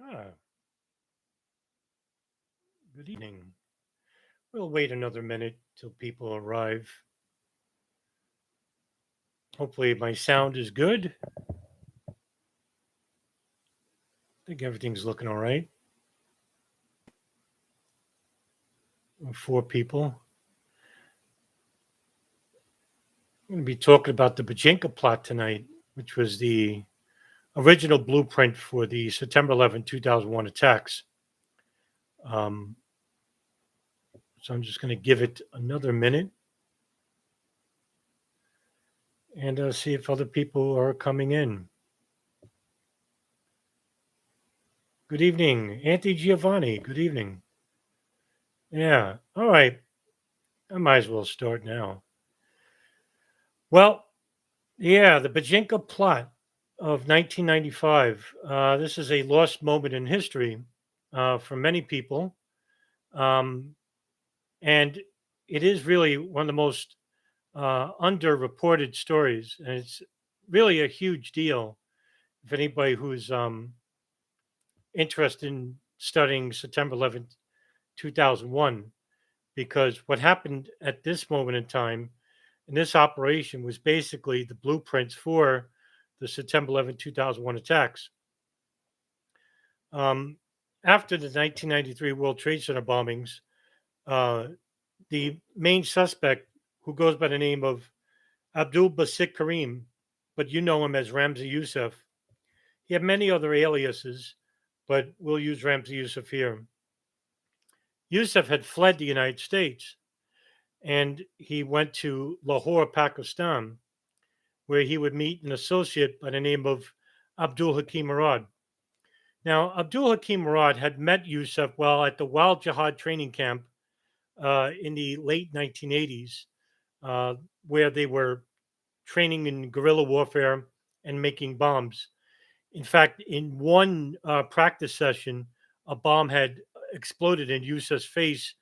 Ah, good evening. We'll wait another minute till people arrive. Hopefully, my sound is good. I think everything's looking all right. Four people. I'm going to be talking about the Bojinka Plot tonight, which was the original blueprint for the September 11, 2001 attacks. Um, so I'm just going to give it another minute and see if other people are coming in. Good evening, Auntie Giovanni. Good evening. Yeah. All right. I might as well start now. Well, yeah, the Bojinka plot of 1995. This is a lost moment in history for many people. Um, and it is really one of the most underreported stories. And it's really a huge deal if anybody who's interested in studying September 11, 2001, because what happened at this moment in time in this operation was basically the blueprints for the September 11, 2001 attacks. Um, After the 1993 World Trade Center bombings, uh, the main suspect, who goes by the name of Abdul Karim, but you know him as Ramzi Yousef, he had many other aliases, but we'll use Ramzi Yousef here. Yousef had fled the United States and he went to Lahore, Pakistan, where he would meet an associate by the name of Abdul Hakim Murad. Now, Abdul Hakim Murad had met Yousef while at the Wild Jihad training camp in the late 1980s, uh, where they were training in guerrilla warfare and making bombs. In fact, in one practice session, a bomb had exploded in Yousef's face,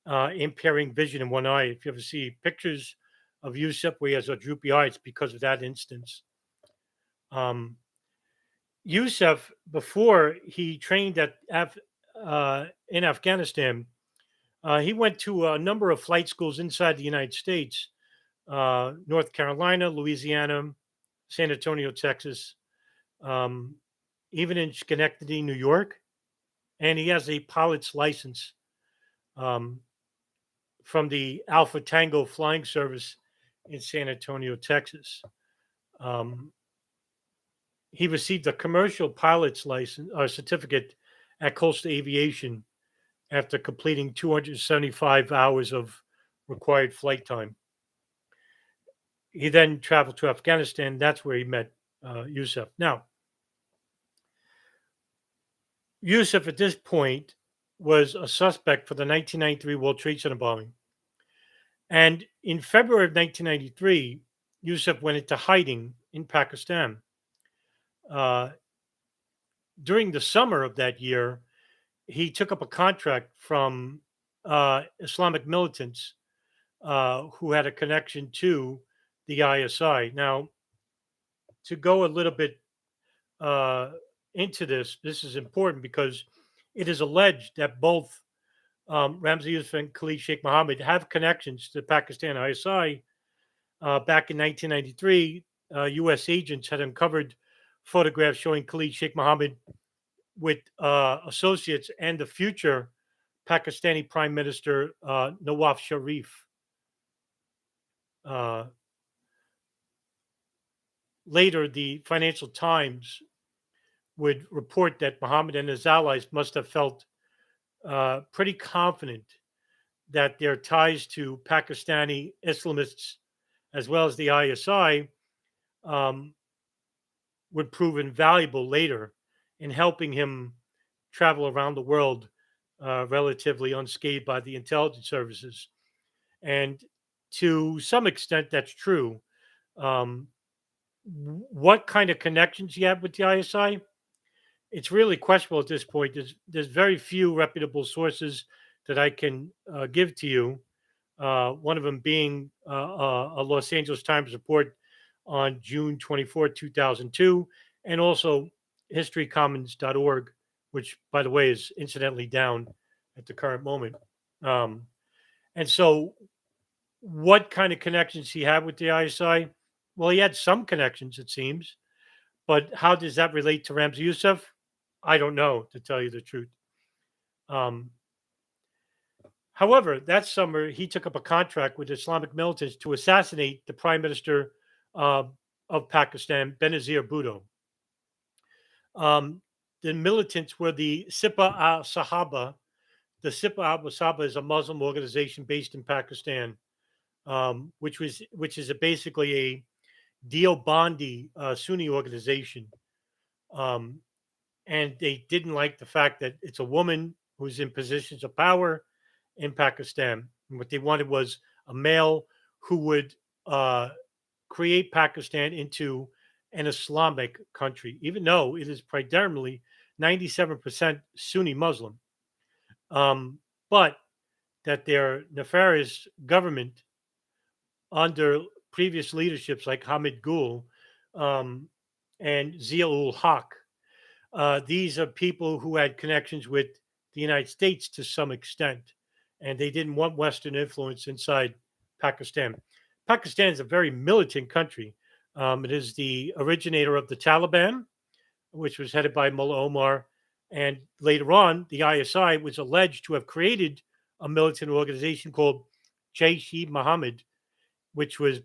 impairing vision in one eye. If you ever see pictures of Yousef where he has a droopy eye, it's because of that instance. Um, Yousef, before he trained in Afghanistan, he went to a number of flight schools inside the United States, North Carolina, Louisiana, San Antonio, Texas, um, even in Schenectady, New York. And he has a pilot's license um, from the Alpha Tango Flying Service in San Antonio, Texas. Um, he received a commercial pilot's license or certificate at Coastal Aviation after completing 275 hours of required flight time. He then traveled to Afghanistan. That's where he met Yousef. Now, Yousef at this point was a suspect for the 1993 World Trade Center bombing. And in February of 1993, Yousef went into hiding in Pakistan. Uh, During the summer of that year, he took up a contract from Islamic militants who had a connection to the ISI. Now, to go a little bit uh, into this, this is important because it is alleged that both Ramzi Yousef and Khalid Sheikh Mohammed have connections to the Pakistan ISI. Back in 1993, U.S. agents had uncovered photographs showing Khalid Sheikh Mohammed with associates and the future Pakistani Prime Minister Nawaz Sharif. Uh, Later, the Financial Times would report that Mohammed and his allies must have felt pretty confident that their ties to Pakistani Islamists, as well as the ISI, um, would prove invaluable later in helping him travel around the world relatively unscathed by the intelligence services. And to some extent, that's true. Um, what kind of connections you have with the ISI? It's really questionable at this point. There's very few reputable sources that I can give to you. One of them being a Los Angeles Times report on June 24, 2002, and also historycommons.org which, by the way, is incidentally down at the current moment. Um, and so, what kind of connections he had with the ISI? Well, he had some connections, it seems, but how does that relate to Ramzi Yousef? I don't know, to tell you the truth. Um, However, that summer he took up a contract with Islamic militants to assassinate the Prime Minister uh, of Pakistan, Benazir Bhutto. Um, the militants were the Sipa al Sahaba. The Sipa al Sahaba is a Muslim organization based in Pakistan, which is basically a Deobandi Sunni organization, um, and they didn't like the fact that it's a woman who's in positions of power in Pakistan. And what they wanted was a male who would uh, create Pakistan into an Islamic country, even though it is predominantly 97% Sunni Muslim. But that their nefarious government under previous leaderships like Hamid Gul um, and Zia-ul Haq, these are people who had connections with the United States to some extent, and they didn't want Western influence inside Pakistan. Pakistan is a very militant country. It is the originator of the Taliban, which was headed by Mullah Omar. And later on, the ISI was alleged to have created a militant organization called Jaish-e-Mohammed, which was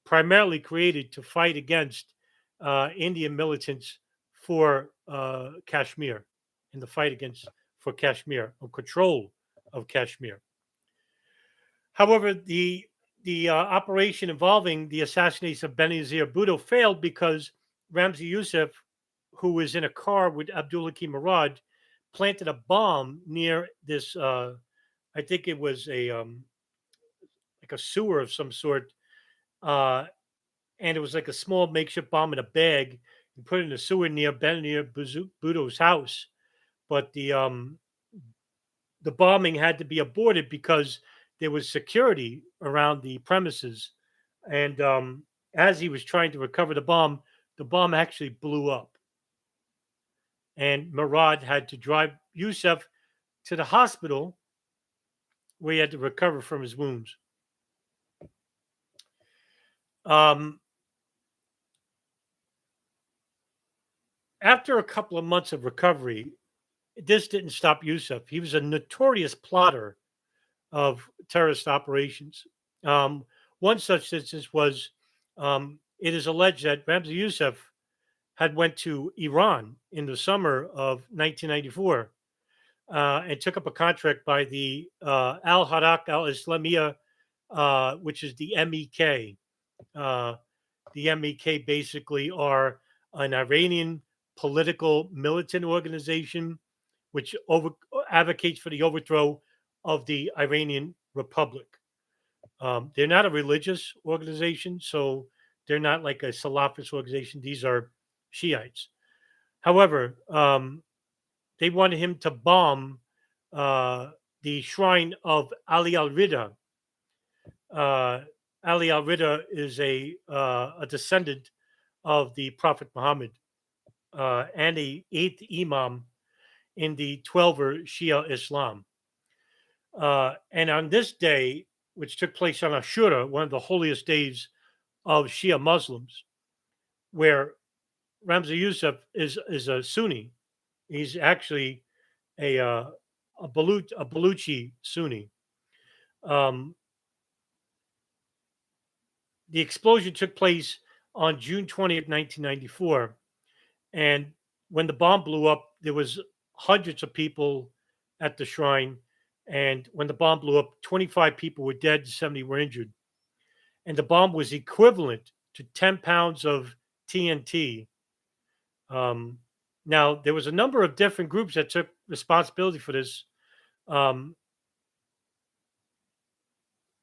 primarily created to fight against Indian militants for Kashmir, in the fight against for Kashmir or control of Kashmir. However, the operation involving the assassination of Benazir Bhutto failed because Ramzi Yousef, who was in a car with Abdul Hakim Murad, planted a bomb near this. I think it was a like a sewer of some sort, uh, and it was like a small makeshift bomb in a bag and put it in a sewer near Benazir Bhutto's house. But the bombing had to be aborted because there was security around the premises. And as he was trying to recover the bomb actually blew up. And Murad had to drive Yousef to the hospital where he had to recover from his wounds. Um, After a couple of months of recovery, this didn't stop Yousef. He was a notorious plotter of terrorist operations. Um, One such instance was it is alleged that Ramzi Yousef had went to Iran in the summer of 1994 and took up a contract by the Al Harak Al Islamiyah, which is the MEK. Uh, the MEK basically are an Iranian political militant organization which advocates for the overthrow of the Iranian Republic. They're not a religious organization, so they're not like a Salafist organization. These are Shiites. However, they wanted him to bomb the shrine of Ali al Rida. Uh, Ali al Rida is a descendant of the Prophet Muhammad and a eighth Imam in the 12er Shia Islam. And on this day, which took place on Ashura, one of the holiest days of Shia Muslims, where Ramzi Yousef is a Sunni. He's actually a Baluchi Sunni. Um, the explosion took place on June 20th, 1994, and when the bomb blew up, there was hundreds of people at the shrine. And when the bomb blew up, 25 people were dead, 70 were injured. And the bomb was equivalent to 10 pounds of TNT. Um, Now, there was a number of different groups that took responsibility for this. Um,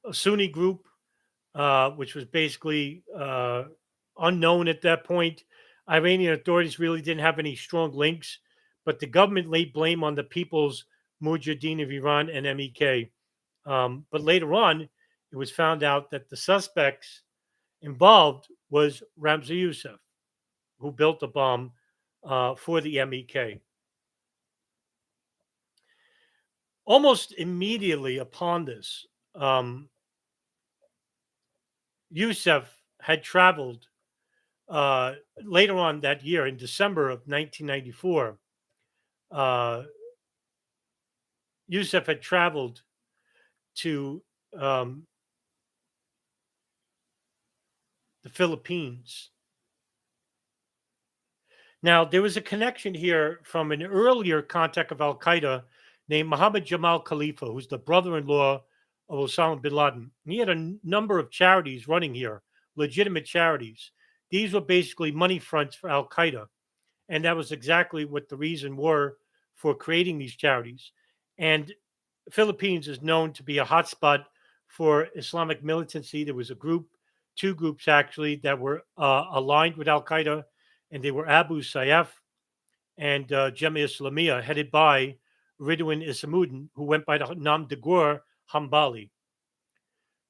a Sunni group, which was basically unknown at that point. Iranian authorities really didn't have any strong links, but the government laid blame on the People's Mujahideen of Iran and MEK. But later on, it was found out that the suspects involved was Ramzi Yousef, who built the bomb for the MEK. Almost immediately upon this, Yousef had traveled uh, later on that year in December of 1994. Uh, Yousef had traveled to um, the Philippines. Now, there was a connection here from an earlier contact of Al Qaeda named Mohammed Jamal Khalifa, who's the brother in law of Osama bin Laden. He had a number of charities running here, legitimate charities. These were basically money fronts for Al Qaeda. And that was exactly what the reason were for creating these charities. And Philippines is known to be a hotspot for Islamic militancy. There was a group, two groups actually, that were aligned with Al Qaeda, and they were Abu Sayyaf and Jemaah Islamiyah, headed by Ridwan Isamuddin, who went by the Nam Dagur Hambali.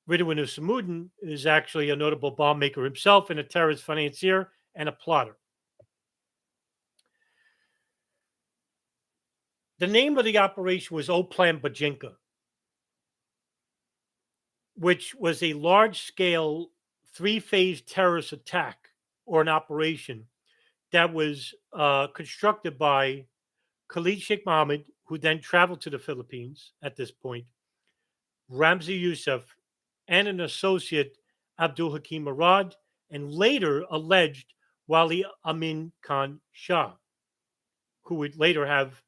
Ridwan Isamuddin is actually a notable bomb maker himself and a terrorist financier and a plotter. The name of the operation was Oplan Bojinka, which was a large scale three-phase terrorist attack or an operation that was constructed by Khalid Sheikh Mohammed, who then traveled to the Philippines at this point, Ramzi Yousef, and an associate, Abdul Hakim Murad, and later alleged Wali Amin Khan Shah, who would later have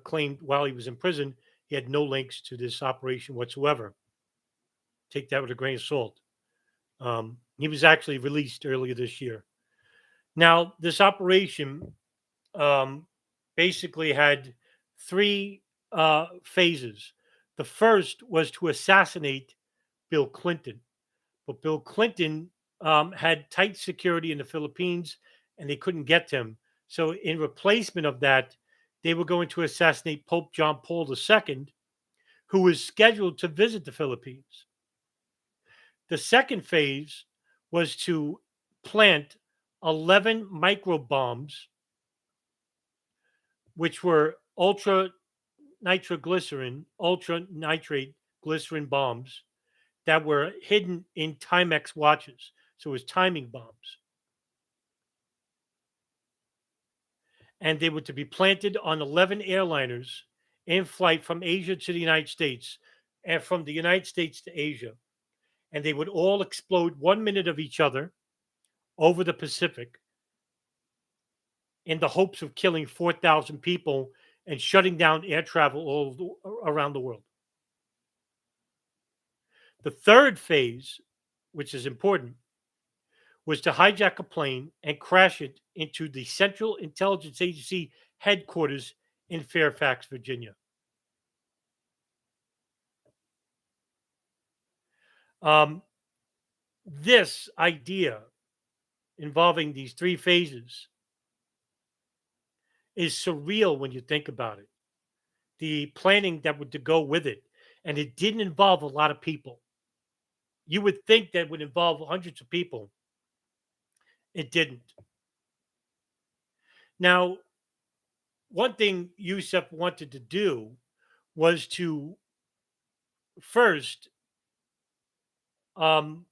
claimed while he was in prison he had no links to this operation whatsoever. Take that with a grain of salt. He was actually released earlier this year. Now, this operation um, basically had three phases. The first was to assassinate Bill Clinton, but Bill Clinton had tight security in the Philippines and they couldn't get to him. So, in replacement of that, they were going to assassinate Pope John Paul II, who was scheduled to visit the Philippines. The second phase was to plant 11 microbombs, which were ultra nitrate glycerin bombs that were hidden in Timex watches. So it was timing bombs. And they were to be planted on 11 airliners in flight from Asia to the United States and from the United States to Asia. And they would all explode 1 minute of each other over the Pacific in the hopes of killing 4,000 people and shutting down air travel all around the world. The third phase, which is important, was to hijack a plane and crash it into the Central Intelligence Agency headquarters in Fairfax, Virginia. This idea involving these three phases is surreal when you think about it. The planning that would to go with it, and it didn't involve a lot of people. You would think that would involve hundreds of people. It didn't. Now, one thing Yousef wanted to do was to first um,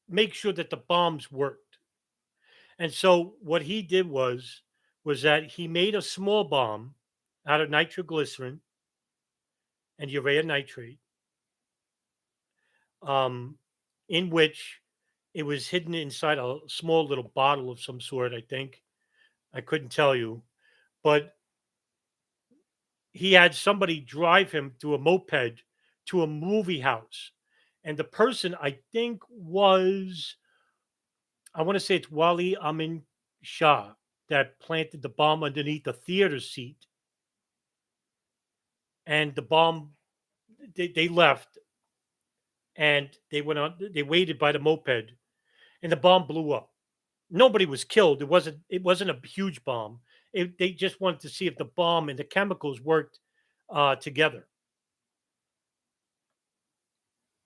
make sure that the bombs worked. And so what he did was that he made a small bomb out of nitroglycerin and urea nitrate, um, in which it was hidden inside a small little bottle of some sort. I think I couldn't tell you, but he had somebody drive him through a moped to a movie house, and the person I think was, I want to say it's Wali Amin Shah, that planted the bomb underneath the theater seat. And the bomb, they left and they went on, they waited by the moped and the bomb blew up. Nobody was killed. It wasn't a huge bomb. They just wanted to see if the bomb and the chemicals worked together.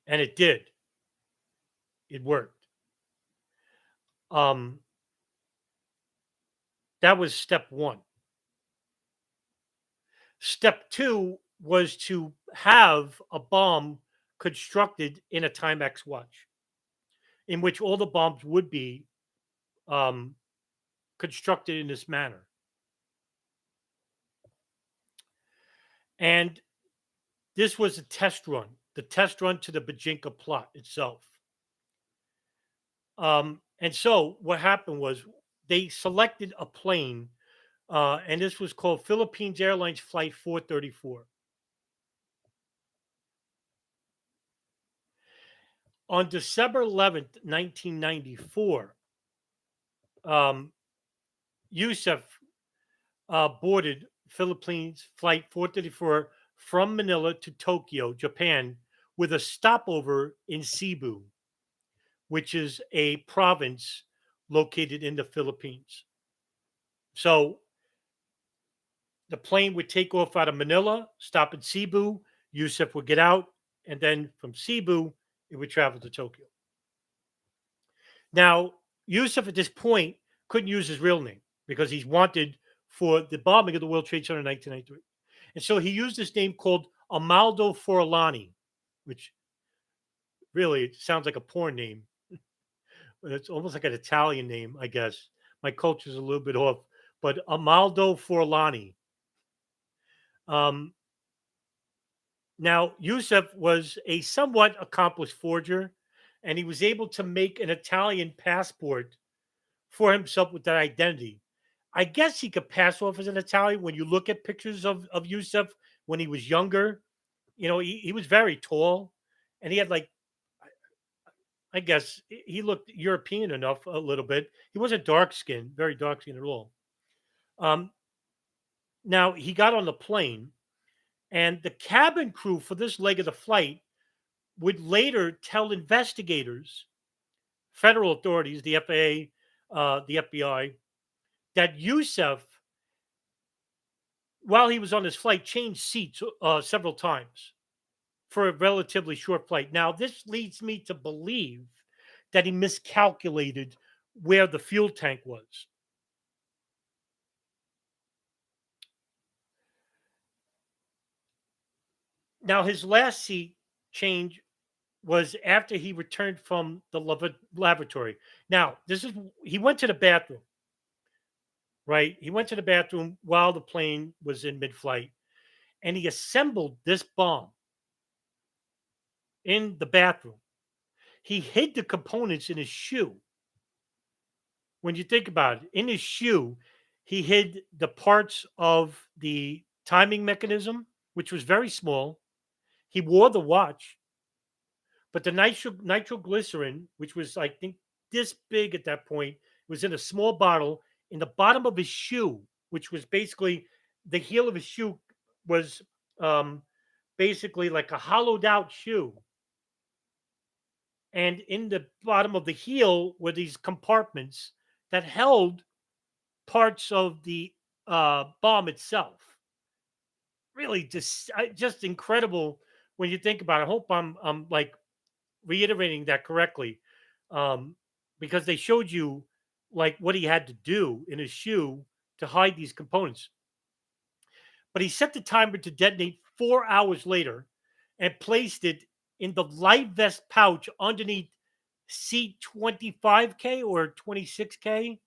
And it did. It worked. Um, that was step one. Step two was to have a bomb constructed in a Timex watch, in which all the bombs would be um, constructed in this manner. And this was a test run, the test run to the Bojinka plot itself. And so what happened was they selected a plane, and this was called Philippines Airlines Flight 434. On December 11th, 1994, um, Yousef boarded Philippines Flight 434 from Manila to Tokyo, Japan, with a stopover in Cebu, which is a province located in the Philippines. So the plane would take off out of Manila, stop in Cebu, Yousef would get out, and then from Cebu, it would travel to Tokyo. Now, Yousef at this point couldn't use his real name because he's wanted for the bombing of the World Trade Center in 1993. And so he used this name called Amaldo Forlani, which really it sounds like a porn name. It's almost like an Italian name, I guess. My culture's a little bit off, but Amaldo Forlani. Um, Now, Yousef was a somewhat accomplished forger, and he was able to make an Italian passport for himself with that identity. I guess he could pass off as an Italian when you look at pictures of Yousef when he was younger. He was very tall, and he had like, I guess he looked European enough a little bit. He wasn't dark skinned, very dark skinned at all. Um, Now he got on the plane, and the cabin crew for this leg of the flight would later tell investigators, federal authorities, the FAA, the FBI, that Yousef, while he was on his flight, changed seats several times for a relatively short flight. Now, this leads me to believe that he miscalculated where the fuel tank was. Now, his last seat change was after he returned from the laboratory. Now, he went to the bathroom, right? He went to the bathroom while the plane was in mid flight, and he assembled this bomb in the bathroom. He hid the components in his shoe. When you think about it, in his shoe, he hid the parts of the timing mechanism, which was very small. He wore the watch, but the nitroglycerin, which was, I think, this big at that point, was in a small bottle in the bottom of his shoe, which was basically the heel of his shoe was basically like a hollowed out shoe. And in the bottom of the heel were these compartments that held parts of the bomb itself. Really, just incredible when you think about it. I hope I'm like reiterating that correctly, um, because they showed you like what he had to do in his shoe to hide these components. But he set the timer to detonate 4 hours later and placed it in the light vest pouch underneath seat 25K or 26K,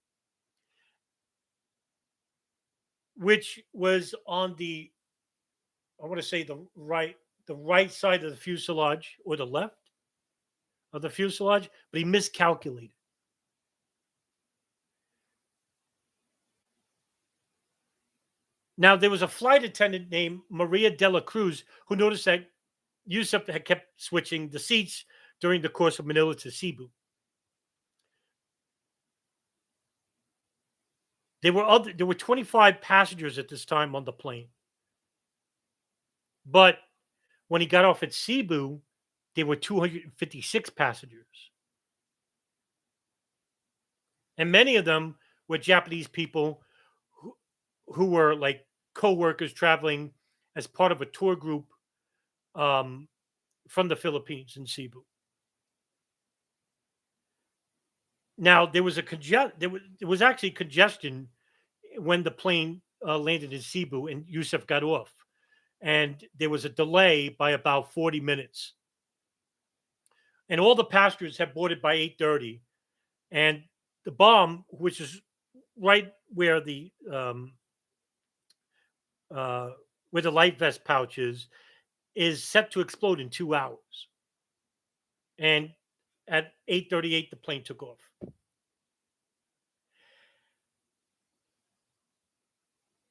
which was on I want to say the right side of the fuselage or the left of the fuselage, but he miscalculated. Now, there was a flight attendant named Maria de la Cruz who noticed that Yousef had kept switching the seats during the course of Manila to Cebu. There were 25 passengers at this time on the plane. But when he got off at Cebu, there were 256 passengers. And many of them were Japanese people who were like co-workers traveling as part of a tour group um, from the Philippines in Cebu. Now there was actually congestion when the plane landed in Cebu and Yousef got off. and there was a delay by about 40 minutes. And all the passengers had boarded by 8:30, and the bomb, which is right uh, where the life vest pouch is set to explode in 2 hours. And at 8:38, the plane took off.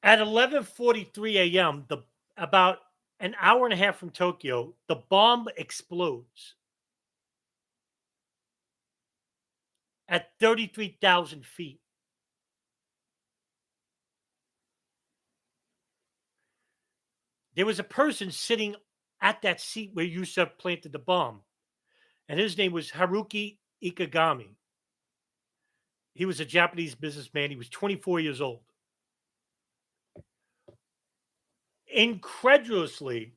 At 11:43 a.m., the about an hour and a half from Tokyo, the bomb explodes at 33,000 feet. There was a person sitting at that seat where Yousef planted the bomb, and his name was Haruki Ikegami. He was a Japanese businessman. He was 24 years old. Incredulously,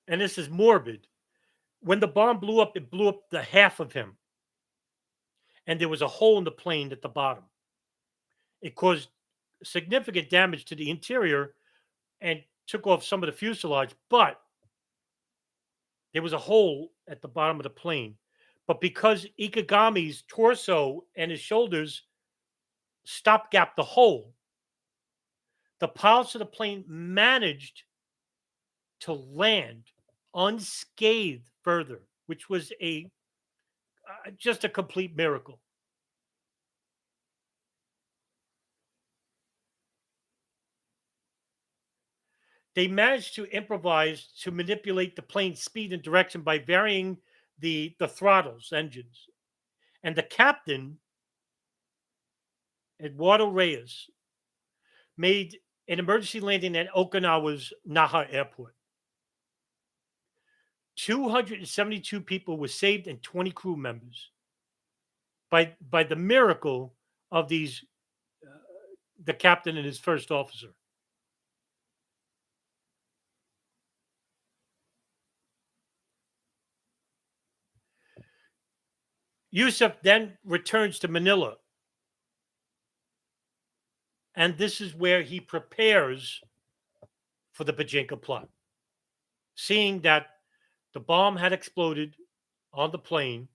and this is morbid, when the bomb blew up, it blew up the half of him, and there was a hole in the plane at the bottom. It caused significant damage to the interior and took off some of the fuselage, but there was a hole at the bottom of the plane. But because Ikegami's torso and his shoulders stopgap the hole, the pilots of the plane managed to land unscathed further, which was a just a complete miracle. They managed to improvise to manipulate the plane's speed and direction by varying the throttles, engines. And the captain, Eduardo Reyes, made an emergency landing at Okinawa's Naha Airport. 272 people were saved and 20 crew members by the miracle of these the captain and his first officer. Yousef then returns to Manila, and this is where he prepares for the Bojinka plot. Seeing that the bomb had exploded on the plane,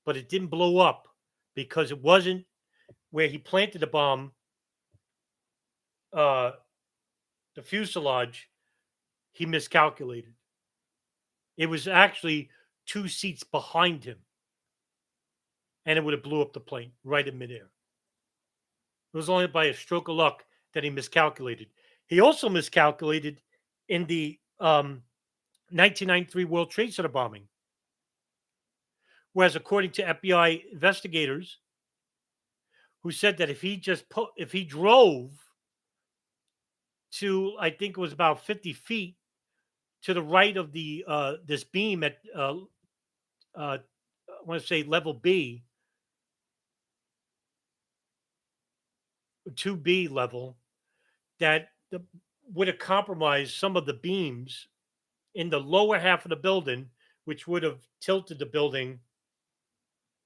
but it didn't blow up because it wasn't where he planted the bomb, uh, the fuselage, he miscalculated. It was actually 2 seats behind him, and it would have blew up the plane right in midair. It was only by a stroke of luck that he miscalculated. He also miscalculated in the 1993 World Trade Center bombing. Whereas, according to FBI investigators, who said that if he drove to, I think it was about 50 feet to the right of the this beam at I want to say level B, 2B level, that would have compromised some of the beams in the lower half of the building, which would have tilted the building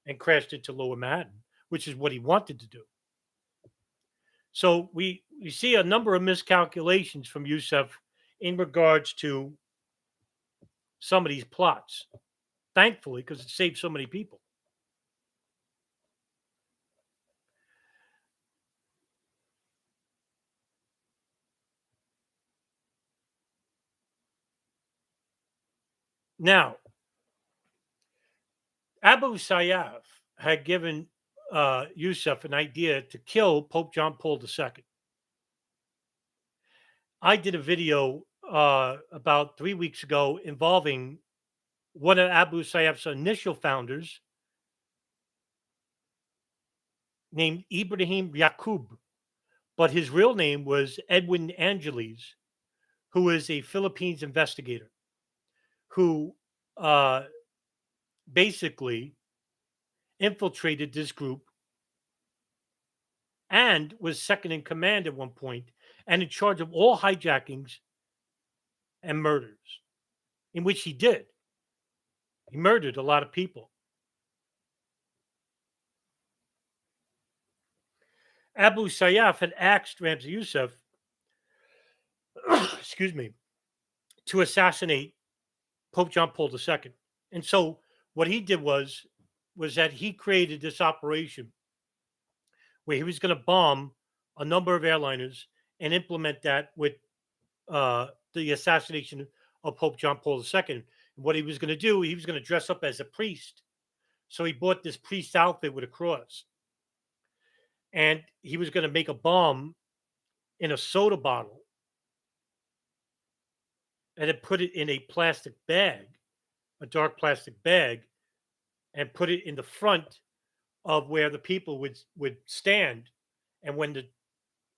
and crashed into Lower Manhattan, which is what he wanted to do. So we see a number of miscalculations from Yousef in regards to some of these plots. Thankfully, because it saved so many people. Now, Abu Sayyaf had given Yousef an idea to kill Pope John Paul II. I did a video about 3 weeks ago involving one of Abu Sayyaf's initial founders named Ibrahim Yaqub, but his real name was Edwin Angeles, who is a Philippines investigator who basically infiltrated this group and was second in command at one point and in charge of all hijackings and murders, in which he did. He murdered a lot of people. Abu Sayyaf had asked Ramzi Yousef excuse me, to assassinate Pope John Paul II. And so what he did was that he created this operation where he was going to bomb a number of airliners and implement that with the assassination of Pope John Paul II. What he was going to do, he was going to dress up as a priest. So he bought this priest outfit with a cross, and he was going to make a bomb in a soda bottle and then put it in a plastic bag, a dark plastic bag, and put it in the front of where the people would stand. And when the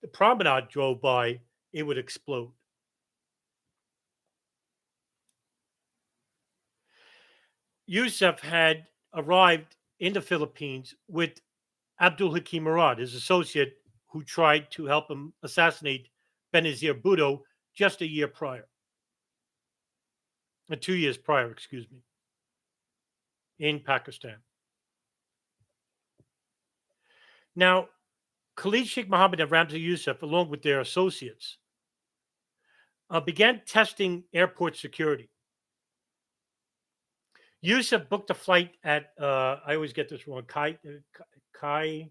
promenade drove by, it would explode. Yousef had arrived in the Philippines with Abdul Hakim Murad, his associate, who tried to help him assassinate Benazir Bhutto just a year prior, 2 years prior, excuse me, in Pakistan. Now, Khalid Sheikh Mohammed and Ramzi Yousef, along with their associates, began testing airport security. Yousef booked a flight at, I always get this wrong, Kai I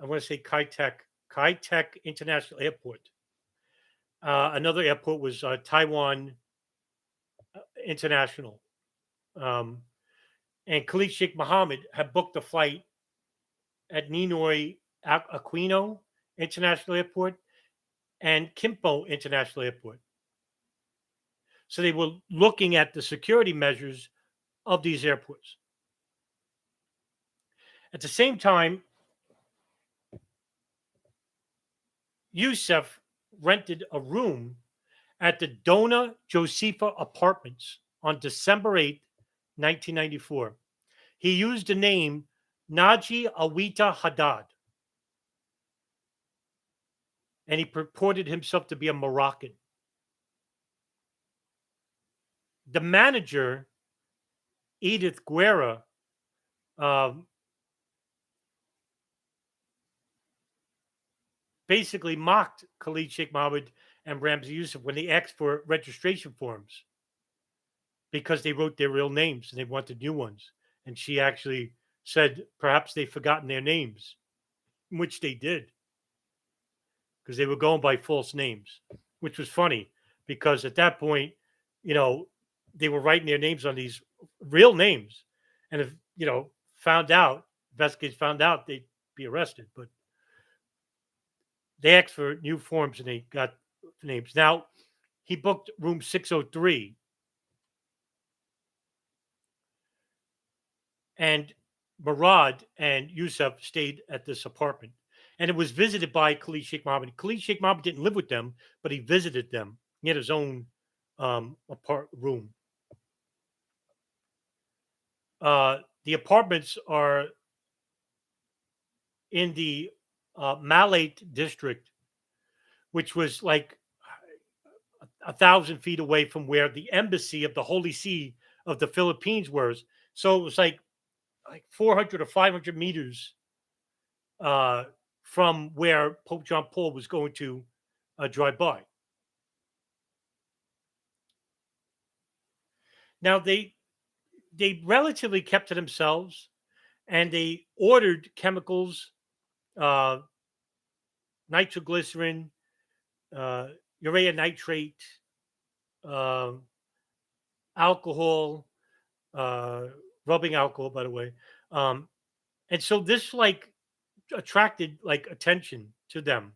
want to say Kai Tech International Airport. Another airport was Taiwan International. Um, and Khalid Sheikh Mohammed had booked a flight at Ninoy Aquino International Airport and Kimpo International Airport. So they were looking at the security measures of these airports. At the same time, Yousef rented a room at the Dona Josefa Apartments on December 8th, 1994. He used the name Naji Awita Haddad, and he purported himself to be a Moroccan. The manager, Edith Guerra, basically mocked Khalid Sheikh Mohammed and Ramzi Yousef when they asked for registration forms because they wrote their real names and they wanted new ones. And she actually said perhaps they'd forgotten their names, which they did because they were going by false names, which was funny because at that point, they were writing their names on these real names. And if, investigators found out, they'd be arrested. But they asked for new forms and they got names. Now, he booked room 603. And Murad and Yousef stayed at this apartment. And it was visited by Khalid Sheikh Mohammed. Khalid Sheikh Mohammed didn't live with them, but he visited them. He had his own room. The apartments are in the Malate district, which was like 1,000 feet away from where the embassy of the Holy See of the Philippines was. So it was like 400 or 500 meters from where Pope John Paul was going to drive by. Now they relatively kept to themselves, and they ordered chemicals, nitroglycerin, urea nitrate, alcohol, rubbing alcohol, by the way. And so this attracted attention to them.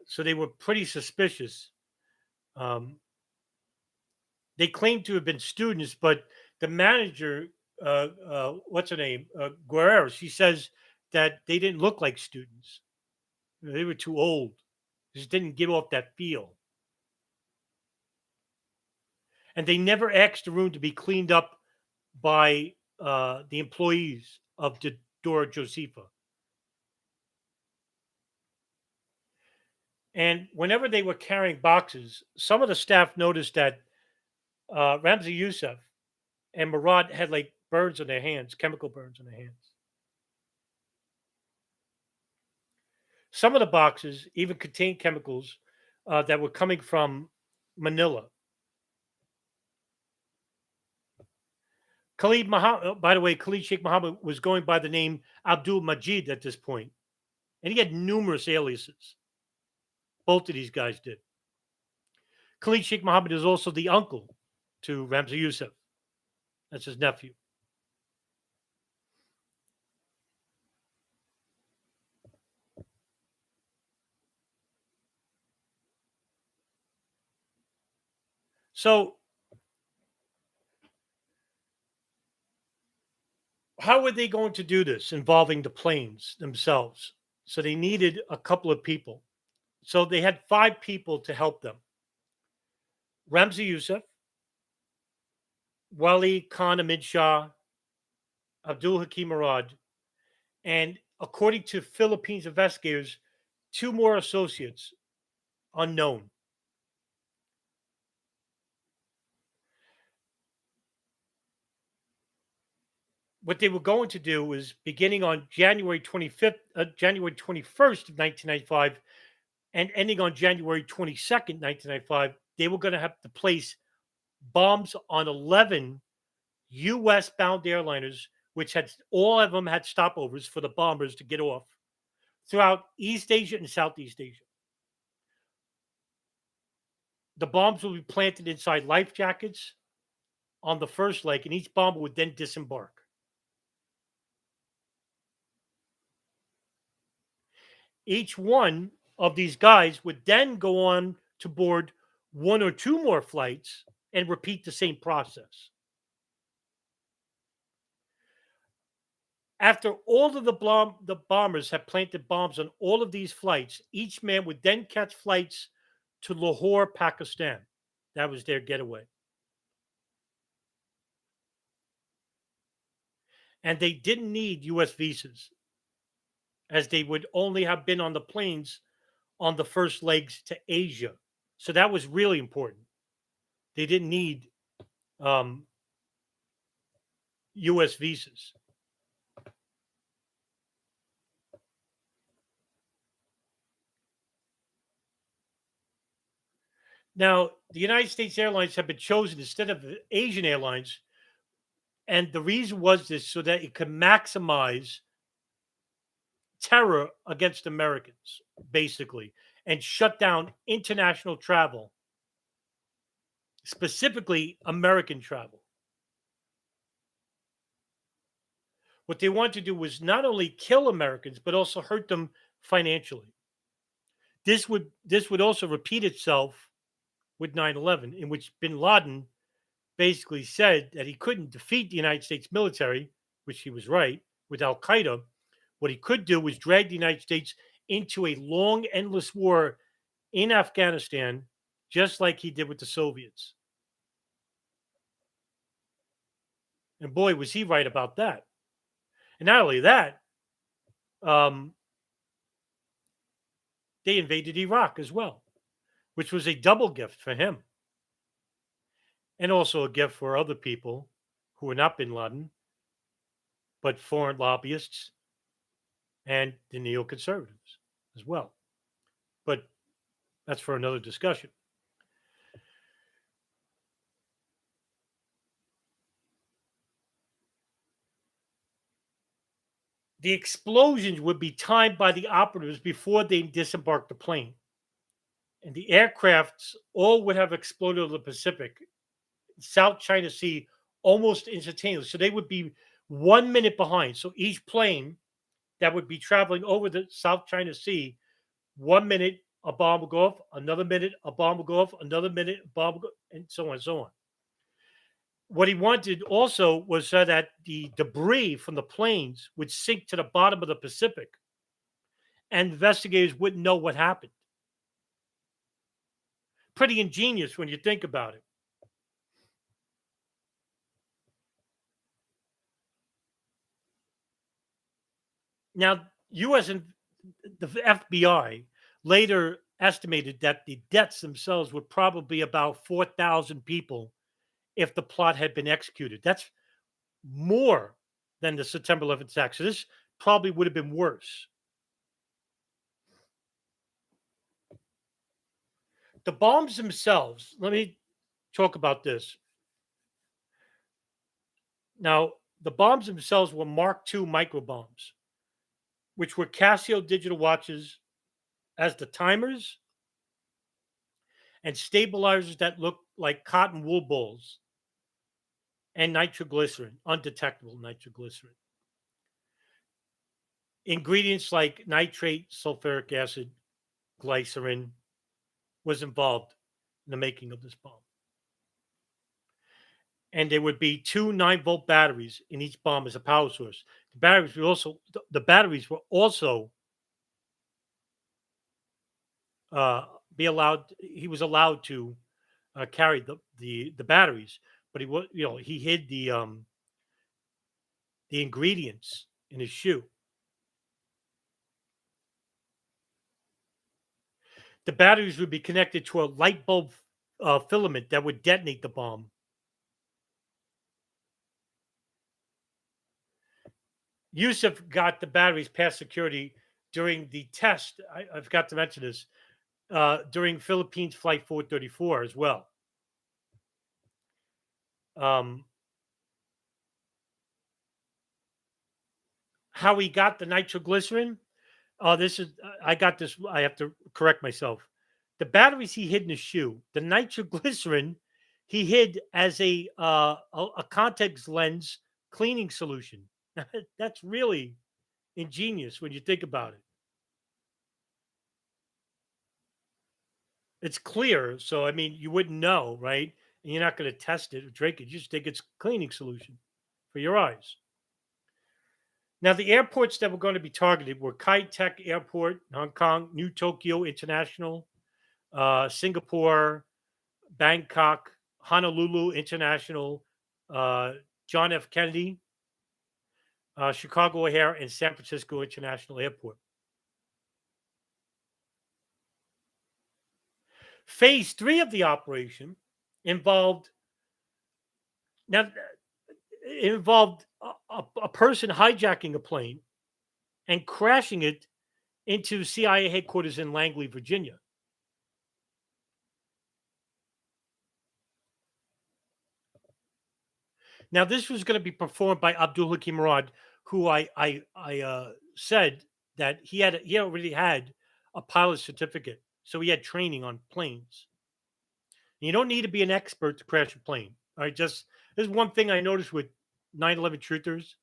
So they were pretty suspicious. They claimed to have been students, but the manager, what's her name, Guerrero, she says that they didn't look like students. They were too old. They just didn't give off that feel. And they never asked the room to be cleaned up by the employees of the Dora Josefa. And whenever they were carrying boxes, some of the staff noticed that Ramzi Yousef and Murad had burns on their hands, chemical burns on their hands. Some of the boxes even contained chemicals that were coming from Manila. Khalid Muhammad, by the way, Khalid Sheikh Mohammed was going by the name Abdul Majid at this point, and he had numerous aliases. Both of these guys did. Khalid Sheikh Mohammed is also the uncle to Ramzi Yousef. That's his nephew. So, how were they going to do this involving the planes themselves? So, they needed a couple of people. So, they had 5 people to help them: Ramzi Yousef, Wali Khan Ahmed Shah, Abdul Hakim Murad, and according to Philippines investigators, 2 more associates unknown. What they were going to do was beginning on January 25th, January 21st of 1995, and ending on January 22nd, 1995, they were going to have to place bombs on 11 U.S. bound airliners, which had all of them had stopovers for the bombers to get off throughout East Asia and Southeast Asia. The bombs will be planted inside life jackets on the first leg, and each bomber would then disembark. Each one of these guys would then go on to board 1 or 2 more flights and repeat the same process. After all of the bombers have planted bombs on all of these flights, each man would then catch flights to Lahore, Pakistan. That was their getaway. And they didn't need US visas, as they would only have been on the planes on the first legs to Asia. So that was really important. They didn't need um, US visas. Now, the United States Airlines have been chosen instead of the Asian Airlines, and the reason was this so that it could maximize terror against Americans, basically, and shut down international travel, specifically American travel. What they wanted to do was not only kill Americans, but also hurt them financially. This would also repeat itself with 9/11, in which bin Laden basically said that he couldn't defeat the United States military, which he was right, with Al Qaeda. What he could do was drag the United States into a long, endless war in Afghanistan, just like he did with the Soviets. And boy, was he right about that. And not only that, um, they invaded Iraq as well, which was a double gift for him, and also a gift for other people who were not bin Laden, but foreign lobbyists and the neoconservatives as well. But that's for another discussion. The explosions would be timed by the operatives before they disembarked the plane. And the aircrafts all would have exploded over the Pacific, South China Sea, almost instantaneously. So they would be 1 minute behind. So each plane that would be traveling over the South China Sea, 1 minute a bomb will go off, another minute a bomb will go off, another minute a bomb will go, and so on and so on. What he wanted also was so that the debris from the planes would sink to the bottom of the Pacific, and investigators wouldn't know what happened. Pretty ingenious when you think about it. Now, U.S. and the FBI later estimated that the deaths themselves were probably about 4,000 people if the plot had been executed. That's more than the September 11th attack. So this probably would have been worse. The bombs themselves, let me talk about this. Now, the bombs themselves were Mark II micro bombs, which were Casio digital watches as the timers and stabilizers that looked like cotton wool balls and nitroglycerin, undetectable nitroglycerin. Ingredients like nitrate, sulfuric acid, glycerin was involved in the making of this bomb. And there would be two 9-volt batteries in each bomb as a power source. The batteries were also uh, be allowed. He was allowed to carry the batteries, but he hid the ingredients in his shoe. The batteries would be connected to a light bulb filament that would detonate the bomb. Yousef got the batteries past security during the test. I forgot to mention this during Philippines Flight 434 as well. Um, how he got the nitroglycerin? Oh, this is I got this. I have to correct myself. The batteries he hid in his shoe. The nitroglycerin he hid as a contact lens cleaning solution. That's really ingenious when you think about it. It's clear, so I mean, you wouldn't know, right? And you're not going to test it or drink it. You just think it's cleaning solution for your eyes. Now, the airports that were going to be targeted were Kai Tak Airport, Hong Kong, New Tokyo International, Singapore, Bangkok, Honolulu International, uh, John F. Kennedy, Chicago O'Hare, and San Francisco International Airport. Phase 3 of the operation involved now it involved a person hijacking a plane and crashing it into CIA headquarters in Langley, Virginia. Now, this was going to be performed by Abdul Hakim Murad, who I said that he already had a pilot certificate, so he had training on planes. And you don't need to be an expert to crash a plane. All right, just there's one thing I noticed with 9/11 truthers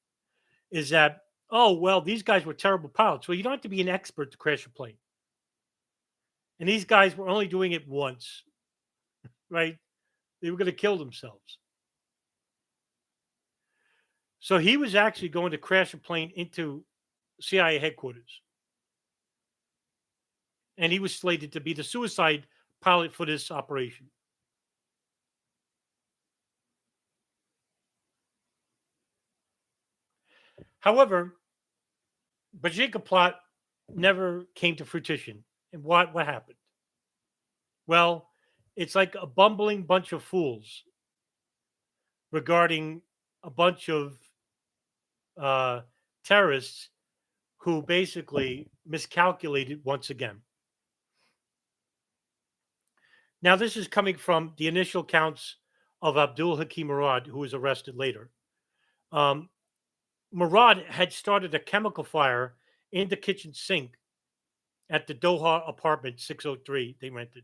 is that, oh well, these guys were terrible pilots. Well, you don't have to be an expert to crash a plane, and these guys were only doing it once, right? They were going to kill themselves. So he was actually going to crash a plane into CIA headquarters. And he was slated to be the suicide pilot for this operation. However, Bojinka Plot never came to fruition. And what happened? Well, it's like a bumbling bunch of fools regarding a bunch of uh, terrorists who basically miscalculated once again. Now, this is coming from the initial counts of Abdul Hakim Murad, who was arrested later. Um, Murad had started a chemical fire in the kitchen sink at the Doha apartment 603 they rented.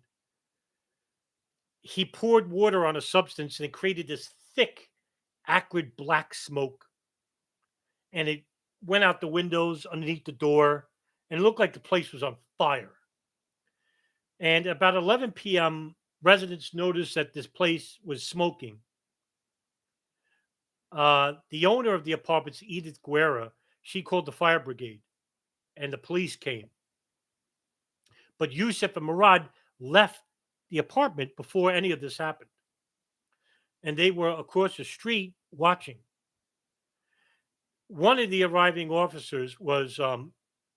He poured water on a substance and it created this thick, acrid black smoke. And it went out the windows underneath the door and it looked like the place was on fire. And about 11 p.m., residents noticed that this place was smoking. The owner of the apartments, Edith Guerra, she called the fire brigade and the police came. But Yousef and Murad left the apartment before any of this happened. And they were across the street watching. One of the arriving officers was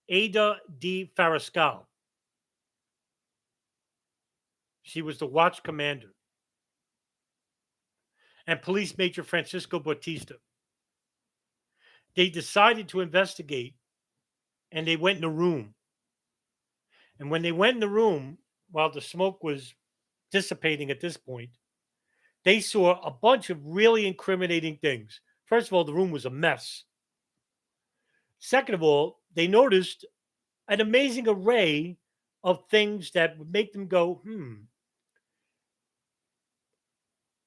Ada D. Farascal. She was the watch commander. And Police Major Francisco Bautista. They decided to investigate and they went in a room. And when they went in the room, while the smoke was dissipating at this point, they saw a bunch of really incriminating things. First of all, the room was a mess. Second of all, they noticed an amazing array of things that would make them go,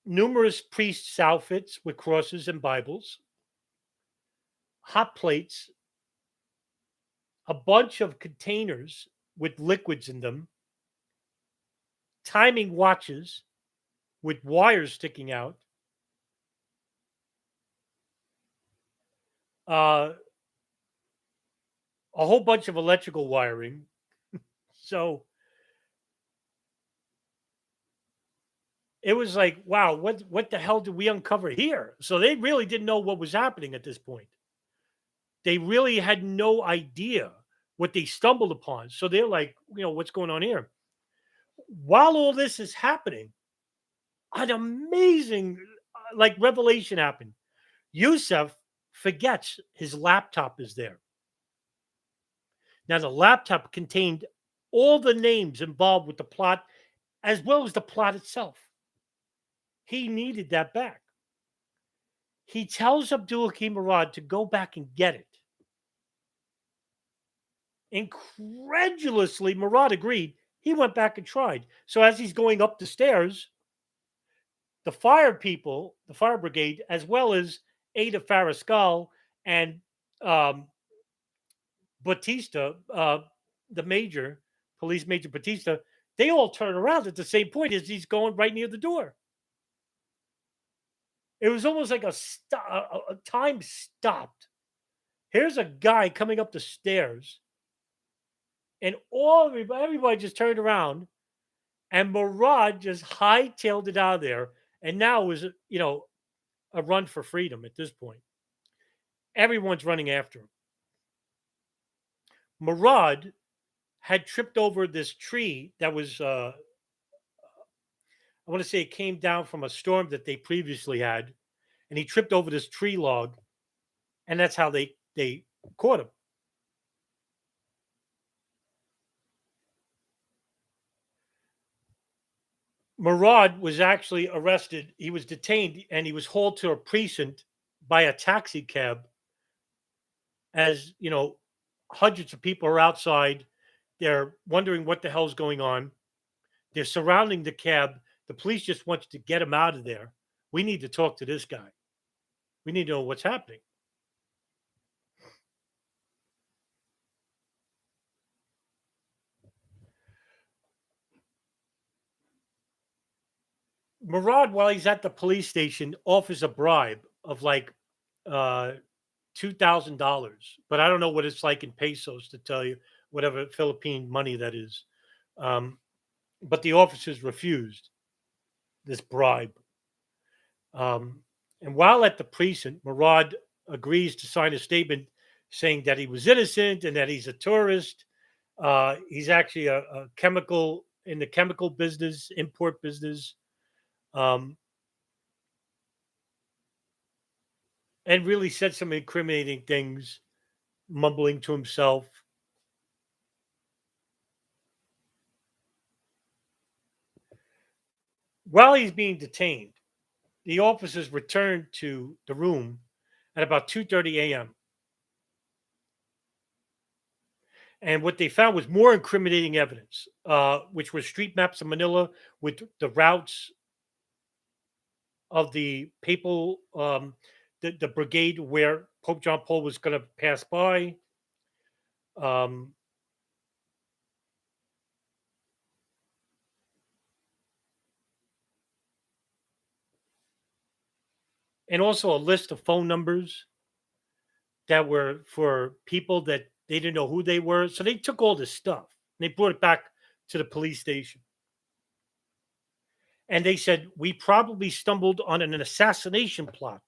numerous priests' outfits with crosses and Bibles, hot plates, a bunch of containers with liquids in them, timing watches with wires sticking out, uh, a whole bunch of electrical wiring. So it was like, wow, what the hell did we uncover here? So they really didn't know what was happening at this point. They really had no idea what they stumbled upon. So they're like, what's going on here? While all this is happening, an amazing revelation happened. Yousef forgets his laptop is there. Now the laptop contained all the names involved with the plot as well as the plot itself. He needed that back. He tells Abdul Hakim Murad to go back and get it. Incredulously, Murad agreed. He went back and tried. So as he's going up the stairs, the fire people, the fire brigade, as well as Ada Farascal and Batista, the major, police major Batista, they all turn around at the same point as he's going right near the door. It was almost like a time stopped. Here's a guy coming up the stairs, and everybody just turned around, and Murad just hightailed it out of there, and now it was a run for freedom at this point. Everyone's running after him. Murad had tripped over this tree that was, I want to say it came down from a storm that they previously had, and he tripped over this tree log, and that's how they caught him. Murad was actually arrested. He was detained, and he was hauled to a precinct by a taxi cab. As hundreds of people are outside. They're wondering what the hell's going on. They're surrounding the cab. The police just want to get him out of there. We need to talk to this guy. We need to know what's happening. Murad, while he's at the police station, offers a bribe of like $2,000, but I don't know what it's like in pesos to tell you whatever Philippine money that is. But the officers refused this bribe. And while at the precinct, Murad agrees to sign a statement saying that he was innocent and that he's a tourist. He's actually a chemical in the chemical business, import business. And really said some incriminating things, mumbling to himself. While he's being detained, the officers returned to the room at about 2:30 a.m. And what they found was more incriminating evidence, which were street maps of Manila with the routes of the papal, the brigade where Pope John Paul was going to pass by. Um, and also a list of phone numbers that were for people that they didn't know who they were. So they took all this stuff and they brought it back to the police station. And they said, we probably stumbled on an assassination plot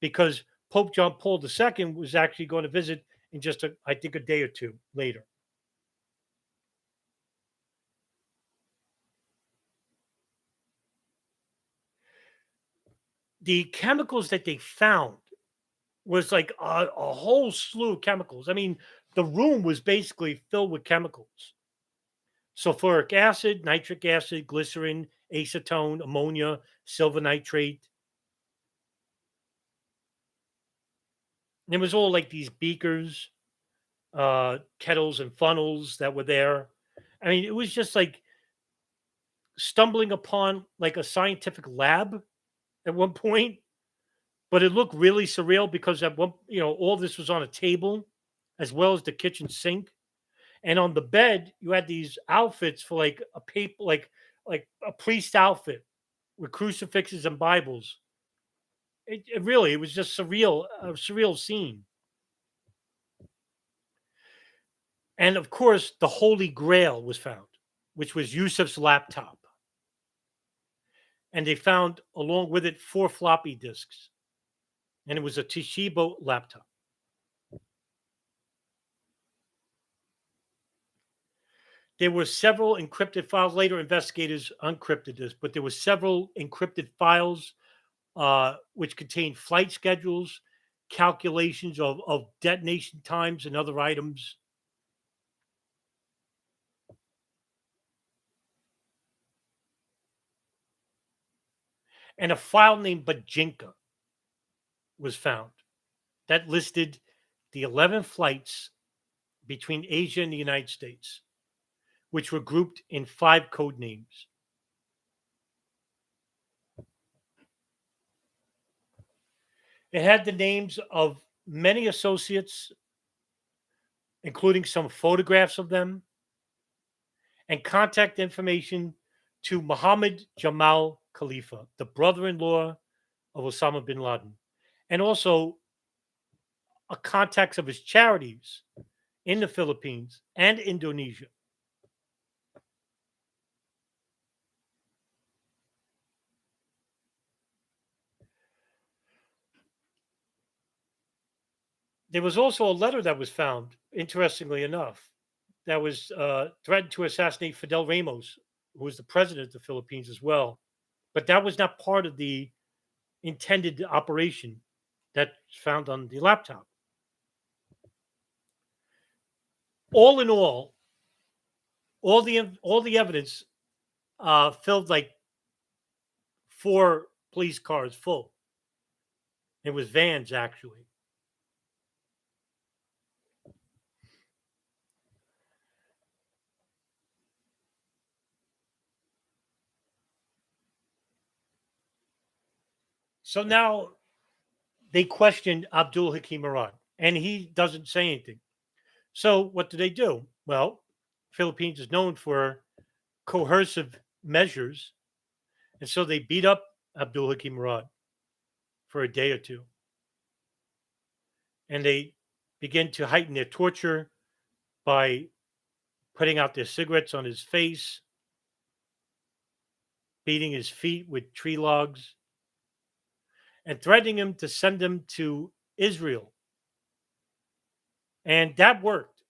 because Pope John Paul II was actually going to visit in just, I think, a day or two later. The chemicals that they found was like a whole slew of chemicals. I mean, the room was basically filled with chemicals. Sulfuric acid, nitric acid, glycerin, acetone, ammonia, silver nitrate. And it was all like these beakers, kettles, and funnels that were there. I mean, it was just like stumbling upon like a scientific lab at one point, but it looked really surreal because at one, all this was on a table as well as the kitchen sink. And on the bed, you had these outfits for like a paper, like a priest outfit with crucifixes and Bibles. It really, it was just surreal, a surreal scene. And of course, the Holy Grail was found, which was Yousef's laptop. And they found along with it 4 floppy disks, and it was a Toshiba laptop. There were several encrypted files. Later, investigators uncrypted this, but there were several encrypted files which contained flight schedules, calculations of detonation times, and other items. And a file named Bojinka was found that listed the 11 flights between Asia and the United States, which were grouped in 5 code names. It had the names of many associates, including some photographs of them, and contact information to Mohammed Jamal Khalifa, the brother in law of Osama bin Laden, and also a contacts of his charities in the Philippines and Indonesia. There was also a letter that was found, interestingly enough, that was threatened to assassinate Fidel Ramos, who was the president of the Philippines as well. But that was not part of the intended operation that's found on the laptop. All in all the evidence filled like 4 police cars full. It was vans actually. So now they questioned Abdul Hakim Murad, and he doesn't say anything. So what do? Well, Philippines is known for coercive measures, and so they beat up Abdul Hakim Murad for a day or two, and they begin to heighten their torture by putting out their cigarettes on his face, beating his feet with tree logs, and threatening him to send him to Israel. And that worked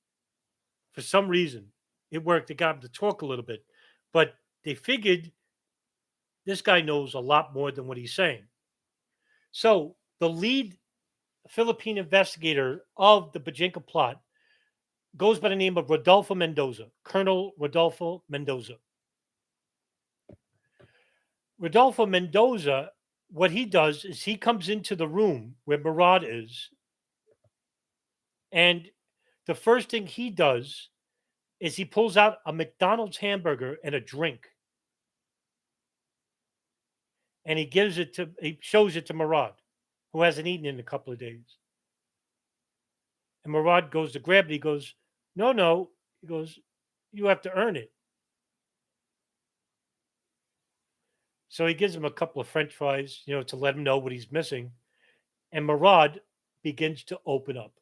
for some reason. It worked. It got him to talk a little bit, but they figured this guy knows a lot more than what he's saying. So the lead Philippine investigator of the Bojinka plot goes by the name of Rodolfo Mendoza, Colonel Rodolfo Mendoza. Rodolfo Mendoza, what he does is he comes into the room where Murad is, and the first thing he does is he pulls out a McDonald's hamburger and a drink, and he shows it to Murad, who hasn't eaten in a couple of days. And Murad goes to grab it. He goes, "No, no." He goes, "You have to earn it." So he gives him a couple of French fries, to let him know what he's missing. And Murad begins to open up.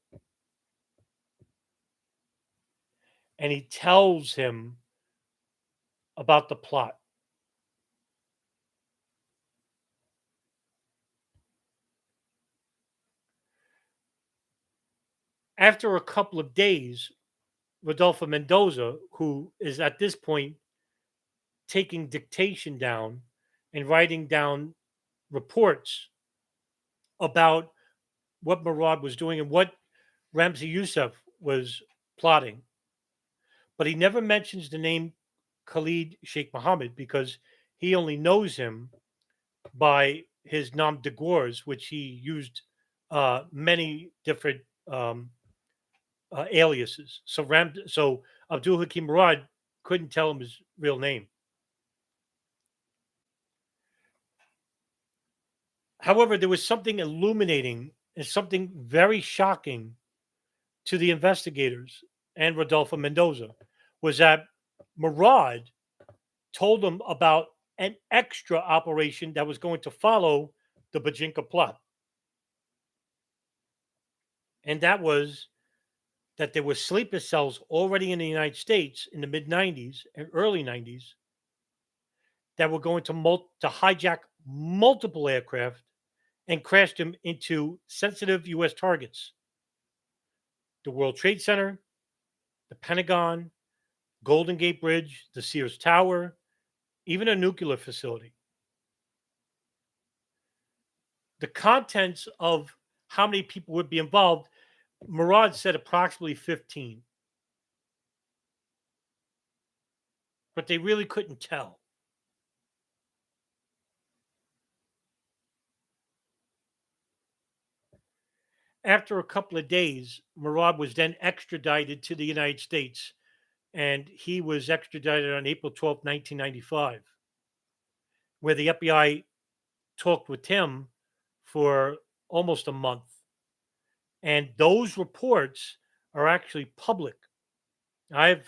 And he tells him about the plot. After a couple of days, Rodolfo Mendoza, who is at this point taking dictation down and writing down reports about what Murad was doing and what Ramzi Yousef was plotting. But he never mentions the name Khalid Sheikh Mohammed because he only knows him by his nom de guerre, which he used many different um, aliases. So Abdul Hakim Murad couldn't tell him his real name. However, there was something illuminating and something very shocking to the investigators and Rodolfo Mendoza was that Murad told them about an extra operation that was going to follow the Bojinka Plot. And that was that there were sleeper cells already in the United States in the mid 90s and early 90s that were going to hijack multiple aircraft and crash them into sensitive U.S. targets: the World Trade Center, the Pentagon, Golden Gate Bridge, the Sears Tower, even a nuclear facility. The contents of how many people would be involved, Murad said approximately 15, but they really couldn't tell. After a couple of days, Murad was then extradited to the United States, and he was extradited on April 12th, 1995, where the FBI talked with him for almost a month. And those reports are actually public. I've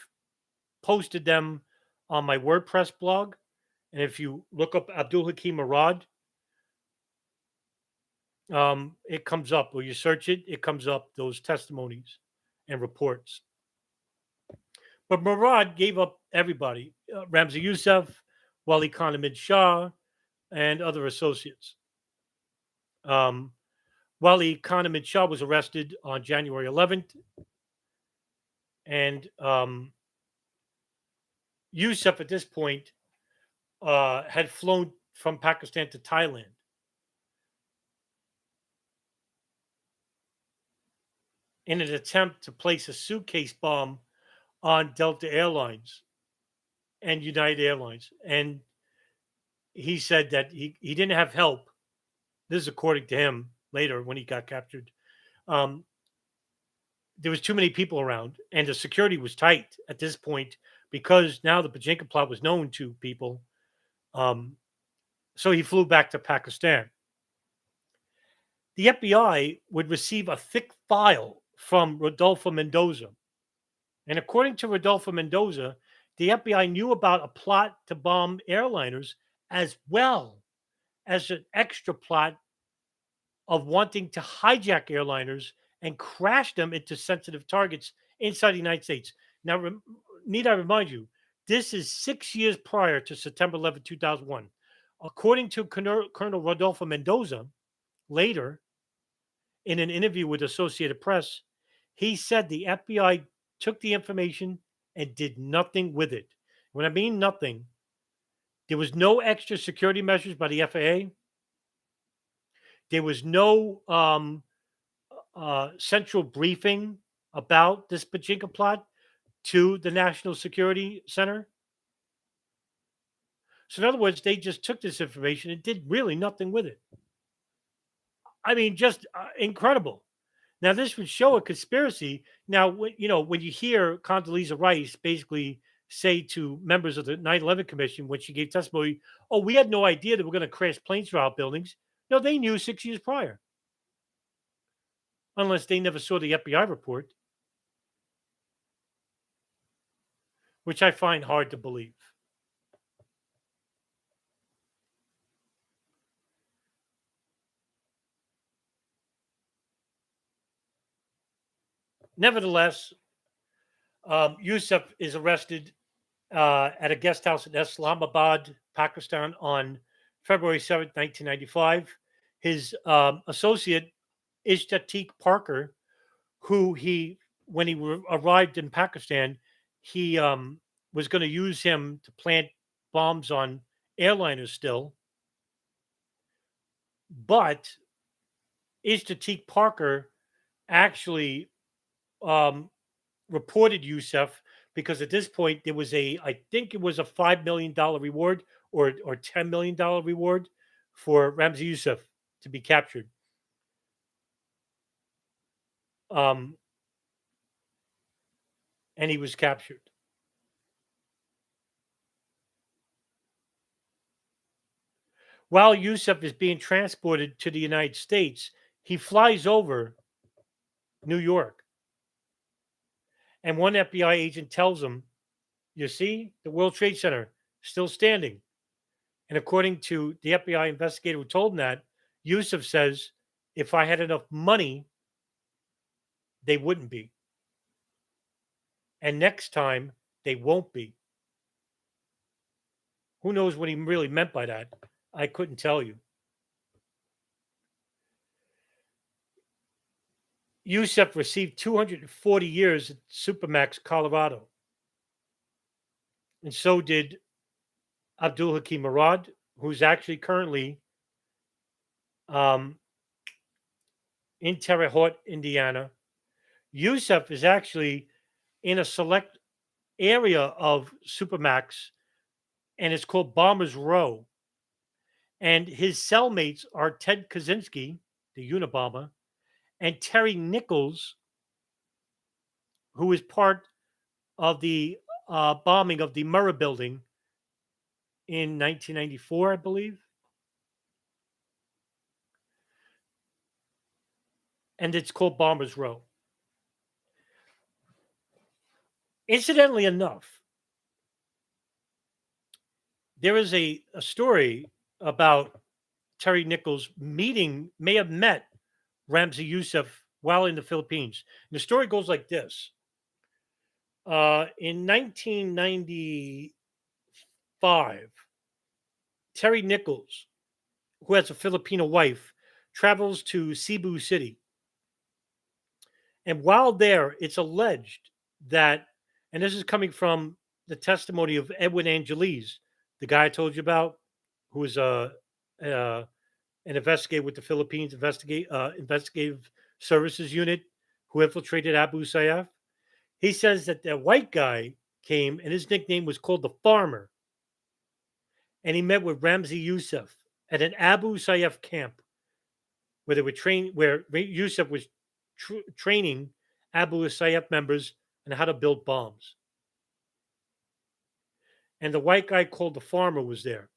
posted them on my WordPress blog. And if you look up Abdul Hakim Murad, it comes up. Or you search it, it comes up, those testimonies and reports. But Murad gave up everybody: Ramzi Yousef, Wali Khan Hamid Shah, and other associates. Wali Khan Hamid Shah was arrested on January 11th, and Yousef at this point had flown from Pakistan to Thailand. In an attempt to place a suitcase bomb on Delta Airlines and United Airlines. And he said that he didn't have help. This is according to him later when he got captured. Um, there was too many people around, and the security was tight at this point because now the Bojinka Plot was known to people. So he flew back to Pakistan. The FBI would receive a thick file from Rodolfo Mendoza. And according to Rodolfo Mendoza, the FBI knew about a plot to bomb airliners as well as an extra plot of wanting to hijack airliners and crash them into sensitive targets inside the United States. Now, need I remind you, this is 6 years prior to September 11, 2001. According to Colonel Rodolfo Mendoza, later in an interview with Associated Press, he said the FBI took the information and did nothing with it. When I mean nothing, there was no extra security measures by the FAA. There was no central briefing about this Bojinka Plot to the National Security Center. So, in other words, they just took this information and did really nothing with it. I mean, just incredible. Now, this would show a conspiracy. Now, when you hear Condoleezza Rice basically say to members of the 9/11 Commission when she gave testimony, "Oh, we had no idea that we're going to crash planes throughout buildings." No, they knew 6 years prior, unless they never saw the FBI report, which I find hard to believe. Nevertheless, Yousef is arrested at a guest house in Islamabad, Pakistan, on February 7th, 1995. His associate, Ishtatik Parker, who when he arrived in Pakistan, he was going to use him to plant bombs on airliners still. But Ishtatik Parker actually reported Yousef because at this point there was I think it was a $5 million reward or $10 million reward for Ramzi Yousef to be captured. Um, and he was captured. While Yousef is being transported to the United States, he flies over New York. And one FBI agent tells him, "You see, the World Trade Center still standing." And according to the FBI investigator who told him that, Yousef says, "If I had enough money, they wouldn't be. And next time, they won't be." Who knows what he really meant by that? I couldn't tell you. Yousef received 240 years at Supermax, Colorado. And so did Abdul Hakim Murad, who's actually currently um, in Terre Haute, Indiana. Yousef is actually in a select area of Supermax, and it's called Bombers Row. And his cellmates are Ted Kaczynski, the Unabomber, and Terry Nichols, who is part of the bombing of the Murrah building in 1994, I believe. And it's called Bombers Row. Incidentally enough, there is a story about Terry Nichols may have met Ramzi Yousef while in the Philippines. And the story goes like this. In 1995, Terry Nichols, who has a Filipino wife, travels to Cebu City. And while there, it's alleged that, and this is coming from the testimony of Edwin Angeles, the guy I told you about, who is an investigator with the Philippines Investigative Services Unit who infiltrated Abu Sayyaf. He says that the white guy came and his nickname was called the Farmer. And he met with Ramzi Yousef at an Abu Sayyaf camp where they were where Yousef was training Abu Sayyaf members on how to build bombs. And the white guy called the Farmer was there.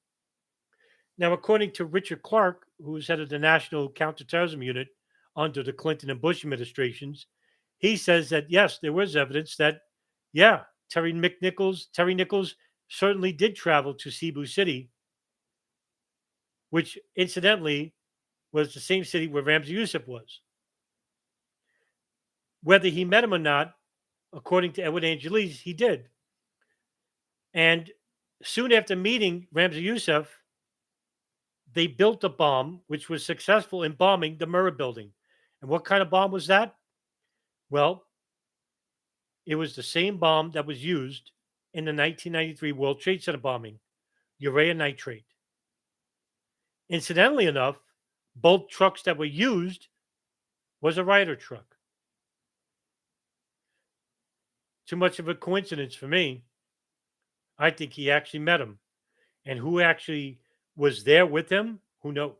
Now, according to Richard Clark, who's head of the National Counterterrorism Unit under the Clinton and Bush administrations, he says that yes, there was evidence that, yeah, Terry Nichols certainly did travel to Cebu City, which incidentally was the same city where Ramzi Yousef was. Whether he met him or not, according to Edwin Angeles, he did. And soon after meeting Ramzi Yousef, they built a bomb which was successful in bombing the Murrah building. And what kind of bomb was that? Well, it was the same bomb that was used in the 1993 World Trade Center bombing, urea nitrate. Incidentally enough, both trucks that were used was a Ryder truck. Too much of a coincidence for me. I think he actually met him. And who actually was there with him, who knows?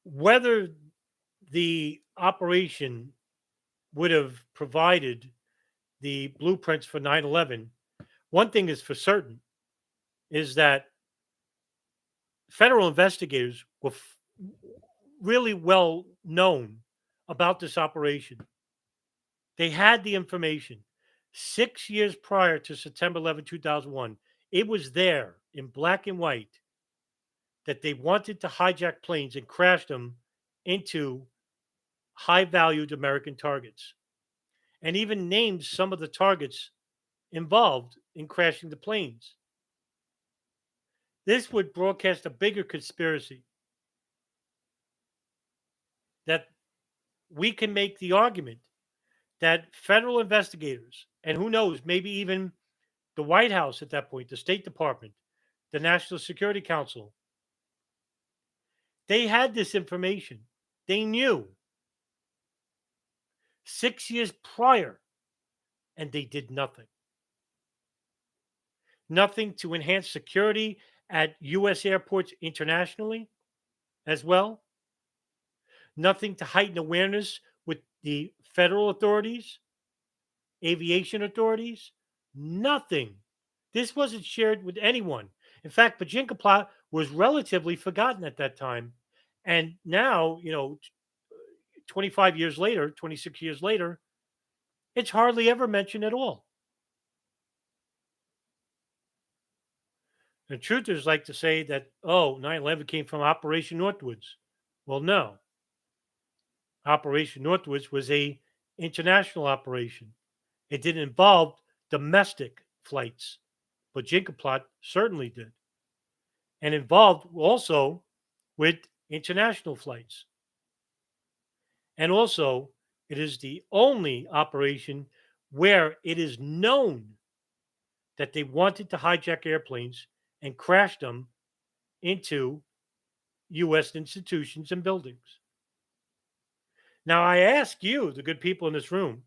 Whether the operation would have provided the blueprints for 9/11, one thing is for certain is that federal investigators were really well known about this operation. They had the information. 6 years prior to September 11, 2001, it was there in black and white that they wanted to hijack planes and crash them into high valued American targets, and even named some of the targets involved in crashing the planes. This would broadcast a bigger conspiracy that we can make the argument that federal investigators, and who knows, maybe even the White House at that point, the State Department, the National Security Council, they had this information. They knew. 6 years prior, and they did nothing. Nothing to enhance security at U.S. airports internationally as well. Nothing to heighten awareness with the federal authorities, aviation authorities. Nothing. This wasn't shared with anyone. In fact, Bojinka Plot was relatively forgotten at that time. And now, 25 years later, 26 years later, it's hardly ever mentioned at all. The truthers like to say that, oh, 9/11 came from Operation Northwoods. Well, no. Operation Northwoods was a international operation. It didn't involve domestic flights, but Bojinka Plot certainly did, and involved also with international flights. And also, it is the only operation where it is known that they wanted to hijack airplanes and crash them into U.S. institutions and buildings. Now, I ask you, the good people in this room,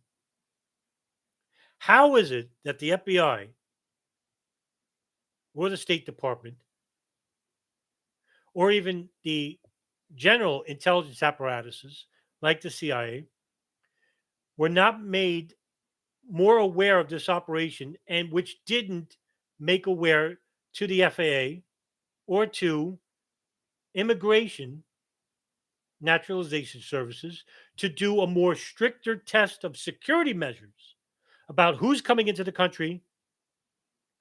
how is it that the FBI or the State Department or even the general intelligence apparatuses like the CIA were not made more aware of this operation and which didn't make aware to the FAA or to immigration naturalization services to do a more stricter test of security measures about who's coming into the country,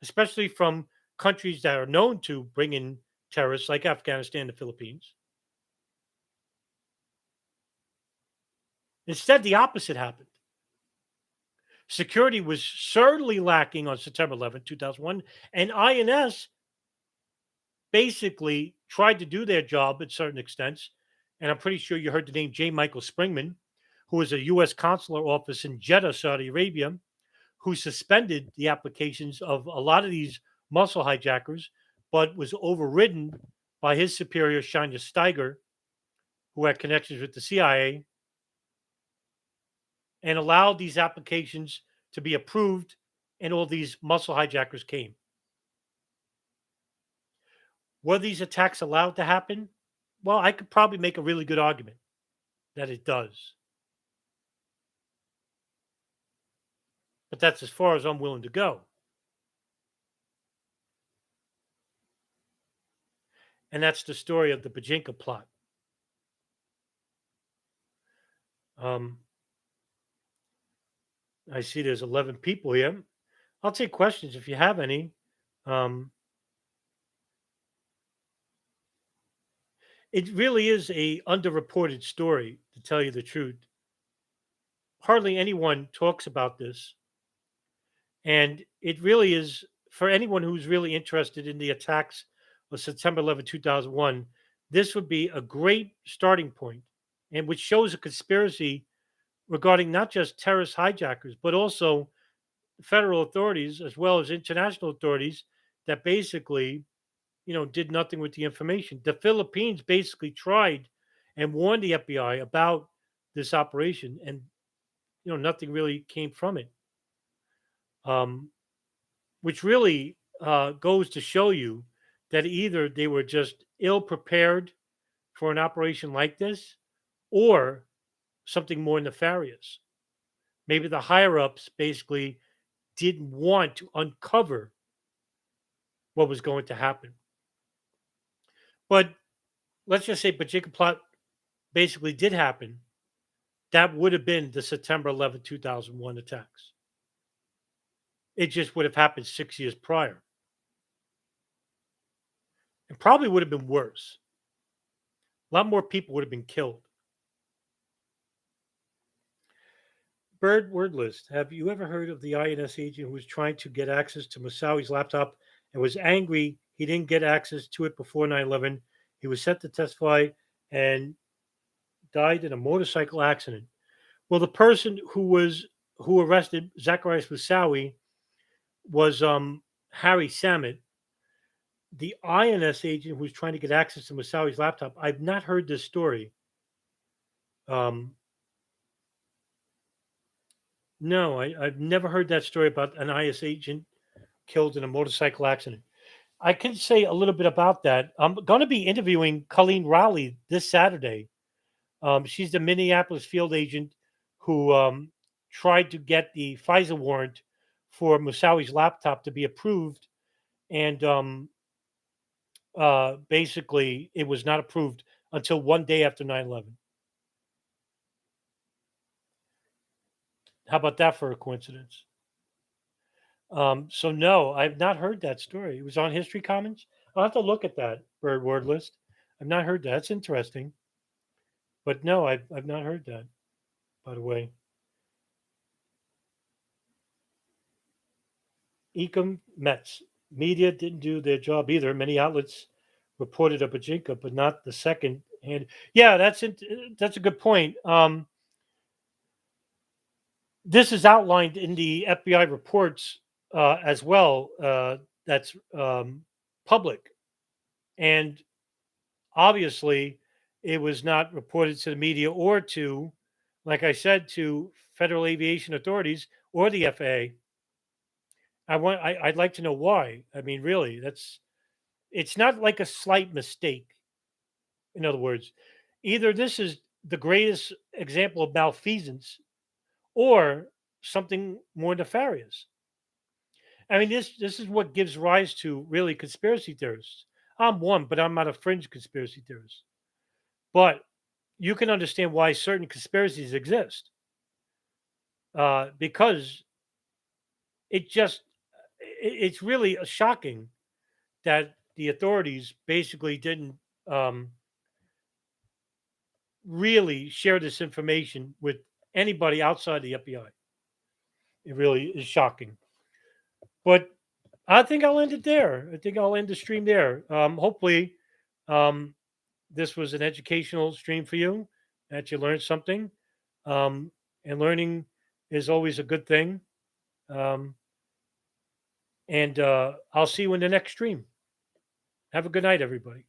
especially from countries that are known to bring in terrorists like Afghanistan and the Philippines. Instead, the opposite happened. Security was certainly lacking on September 11th, 2001, and INS basically tried to do their job at certain extents. And I'm pretty sure you heard the name J. Michael Springman, who was a U.S. consular office in Jeddah, Saudi Arabia, who suspended the applications of a lot of these muscle hijackers, but was overridden by his superior, Shania Steiger, who had connections with the CIA, and allowed these applications to be approved, and all these muscle hijackers came. Were these attacks allowed to happen? Well, I could probably make a really good argument that it does. But that's as far as I'm willing to go. And that's the story of the Bojinka plot. I see there's 11 people here. I'll take questions if you have any. It really is a underreported story, to tell you the truth. Hardly anyone talks about this. And it really is, for anyone who's really interested in the attacks of September 11, 2001, this would be a great starting point, and which shows a conspiracy regarding not just terrorist hijackers, but also federal authorities as well as international authorities that basically, did nothing with the information. The Philippines basically tried and warned the FBI about this operation, and nothing really came from it. Which really goes to show you that either they were just ill prepared for an operation like this, or something more nefarious. Maybe the higher ups basically didn't want to uncover what was going to happen. But let's just say Bojinka plot basically did happen. That would have been the September 11th, 2001 attacks. It just would have happened 6 years prior. It probably would have been worse. A lot more people would have been killed. Bird word list. Have you ever heard of the INS agent who was trying to get access to Moussawi's laptop and was angry he didn't get access to it before 9/11? He was set to testify and died in a motorcycle accident. Well, the person who arrested Zacharias Moussawi was Harry Samet. The INS agent who was trying to get access to Moussawi's laptop. I've not heard this story. No, I've never heard that story about an IS agent killed in a motorcycle accident. I can say a little bit about that. I'm going to be interviewing Colleen Rowley this Saturday. She's the Minneapolis field agent who tried to get the FISA warrant for Moussawi's laptop to be approved, and basically it was not approved until one day after 9/11. How about that for a coincidence? So no, I've not heard that story. It was on History Commons. I'll have to look at that bird word list. I've not heard that. That's interesting. But no, I've not heard that, by the way. Ecom Mets. Media didn't do their job either. Many outlets reported a Bojinka, but not the second hand. Yeah, that's a good point. This is outlined in the FBI reports as well. That's public, and obviously, it was not reported to the media or to, like I said, to federal aviation authorities or the FAA. I'd like to know why. I mean, really, it's not like a slight mistake. In other words, either this is the greatest example of malfeasance or something more nefarious. I mean, this is what gives rise to really conspiracy theorists. I'm one, but I'm not a fringe conspiracy theorist. But you can understand why certain conspiracies exist because it's really shocking that the authorities basically didn't um, really share this information with anybody outside the FBI. It really is shocking. But I think I'll end it there. I think I'll end the stream there. Hopefully, um, this was an educational stream for you, that you learned something. And learning is always a good thing. Um, and I'll see you in the next stream. Have a good night, everybody.